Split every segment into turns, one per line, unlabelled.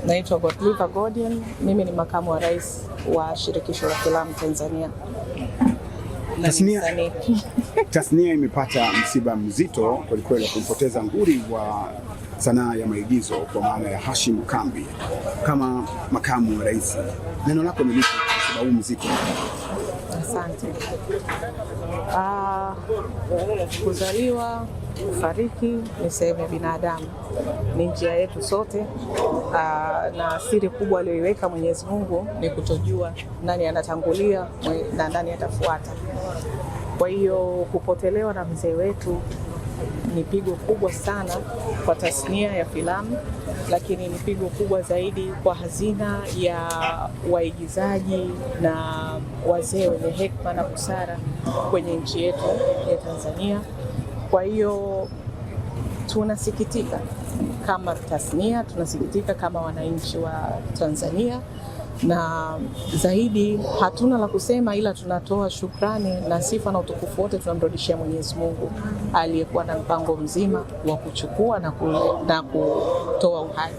Naitwa Godliver Godian, mimi ni makamu wa rais wa shirikisho la filamu Tanzania.
Tasnia imepata msiba mzito kwelikweli kumpoteza nguri wa sanaa ya maigizo kwa maana ya Hashim Kambi. Kama makamu wa rais, neno lako ni lipi kwa sababu mzito?
Asante. Kuzaliwa, kufariki ni sehemu ya binadamu, ni njia yetu sote. Na siri kubwa aliyoiweka Mwenyezi Mungu ni kutojua nani anatangulia na nani atafuata. Kwa hiyo kupotelewa na mzee wetu ni pigo kubwa sana kwa tasnia ya filamu, lakini ni pigo kubwa zaidi kwa hazina ya waigizaji na wazee wenye hekima na busara kwenye nchi yetu ya Tanzania. Kwa hiyo tunasikitika kama tasnia, tunasikitika kama wananchi wa Tanzania, na zaidi hatuna la kusema ila tunatoa shukrani na sifa na utukufu wote tunamrudishia Mwenyezi Mungu aliyekuwa na mpango mzima wa kuchukua na kutoa uhai.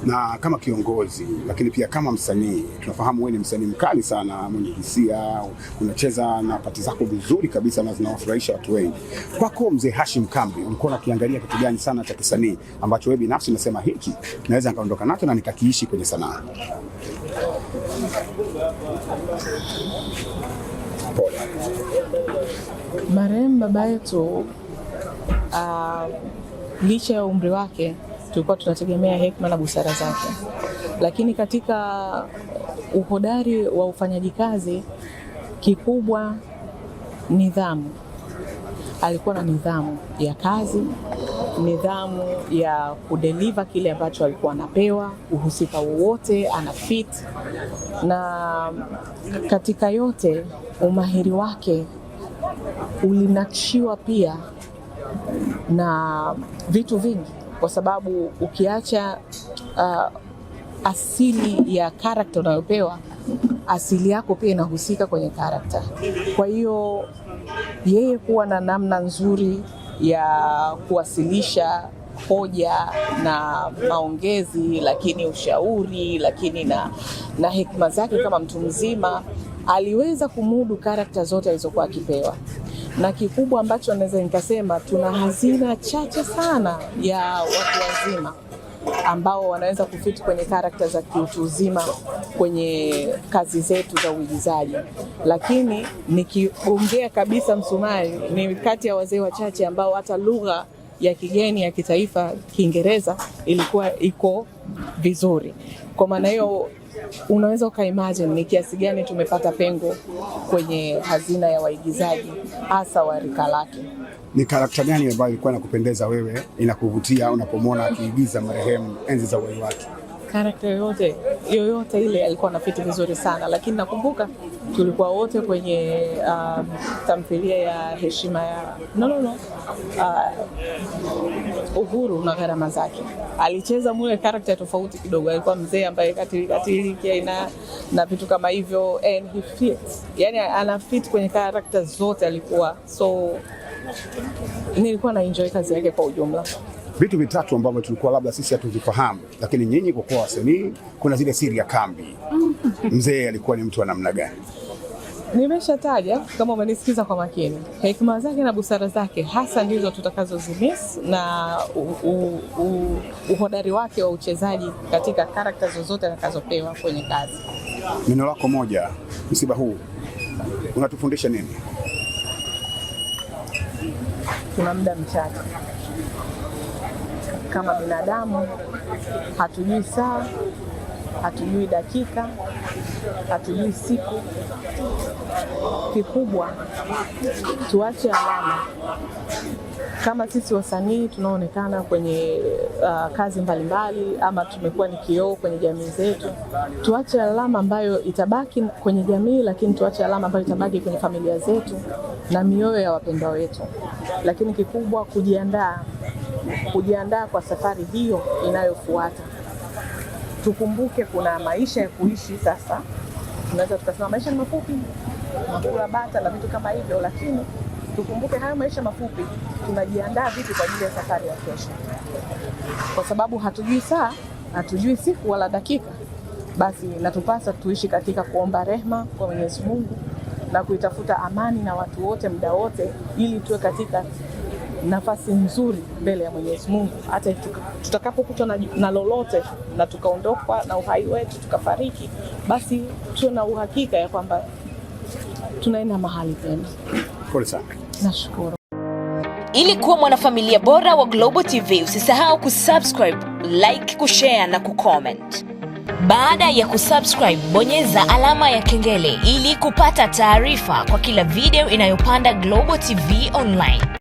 Na kama kiongozi lakini pia kama msanii, tunafahamu wewe ni msanii mkali sana, mwenye hisia, unacheza na pati zako vizuri kabisa na zinawafurahisha watu wengi. Kwako mzee Hashim Kambi, ulikuwa unakiangalia kitu gani sana cha kisanii ambacho wewe binafsi unasema hiki naweza nikaondoka nacho na nikakiishi kwenye sanaa?
Marehemu baba yetu, licha ya umri wake, tulikuwa tunategemea hekima na busara zake, lakini katika uhodari wa ufanyaji kazi, kikubwa nidhamu. Alikuwa na nidhamu ya kazi, nidhamu ya kudeliver kile ambacho alikuwa anapewa, uhusika wowote ana fit, na katika yote umahiri wake ulinakshiwa pia na vitu vingi, kwa sababu ukiacha asili ya character unayopewa, asili yako pia inahusika kwenye character. Kwa hiyo yeye kuwa na namna nzuri ya kuwasilisha hoja na maongezi, lakini ushauri, lakini na hekima zake kama mtu mzima, aliweza kumudu character zote alizokuwa akipewa. Na kikubwa ambacho naweza nikasema, tuna hazina chache sana ya watu wazima ambao wanaweza kufiti kwenye karakta za kiutu uzima kwenye kazi zetu za uigizaji. Lakini nikiongea kabisa msumari, ni kati ya wazee wachache ambao hata lugha ya kigeni ya kitaifa, Kiingereza, ilikuwa iko vizuri. Kwa maana hiyo unaweza ukaimagine ni kiasi gani tumepata pengo kwenye hazina ya waigizaji hasa wa rika lake.
Ni karakta gani ambayo ilikuwa inakupendeza wewe, inakuvutia unapomwona akiigiza marehemu enzi za uhai wake?
Karakta yoyote ile alikuwa anafiti vizuri sana, lakini nakumbuka tulikuwa wote kwenye tamthilia ya heshima ya Uhuru na Gharama Zake. Alicheza mule karakta tofauti kidogo, alikuwa mzee ambaye katili na vitu kama hivyo, and he fits. Yani ana fit kwenye karakta zote alikuwa, so nilikuwa na enjoy kazi yake kwa ujumla.
Vitu vitatu ambavyo tulikuwa labda sisi hatuvifahamu, lakini nyinyi kwa kuwa wasanii, kuna zile siri ya Kambi. Mzee alikuwa ni mtu wa namna gani?
Nimeshataja, kama umenisikiza kwa makini. Hekima zake na busara zake hasa ndizo tutakazozimiss, na uhodari wake wa uchezaji katika karakta zozote atakazopewa kwenye kazi.
Neno lako moja, msiba huu unatufundisha nini?
Tuna muda mchache. Kama binadamu hatujui saa, hatujui dakika, hatujui siku. Kikubwa tuache alama. Kama sisi wasanii tunaonekana kwenye kazi mbalimbali, ama tumekuwa ni kioo kwenye jamii zetu, tuache alama ambayo itabaki kwenye jamii, lakini tuache alama ambayo itabaki kwenye familia zetu na mioyo ya wapendwa wetu. Lakini kikubwa kujiandaa kwa safari hiyo inayofuata. Tukumbuke kuna maisha ya kuishi sasa. Tunaweza tukasema maisha ni mafupi, makula bata na vitu kama hivyo, lakini tukumbuke hayo maisha mafupi, tunajiandaa vipi kwa ajili ya safari ya kesho. Kwa sababu hatujui saa hatujui siku wala dakika, basi natupasa tuishi katika kuomba rehema kwa Mwenyezi Mungu na kuitafuta amani na watu wote muda wote, ili tuwe katika nafasi nzuri mbele ya Mwenyezi Mungu. Hata tutakapokutwa na lolote na tukaondoka na uhai wetu tukafariki, basi tuwe na uhakika ya kwamba tunaenda mahali pema.
Pole sana.
Nashukuru.
Ili kuwa mwanafamilia bora wa Global TV, usisahau kusubscribe, like, kushare na kucomment. Baada ya kusubscribe, bonyeza alama ya kengele ili kupata taarifa kwa kila video inayopanda Global TV Online.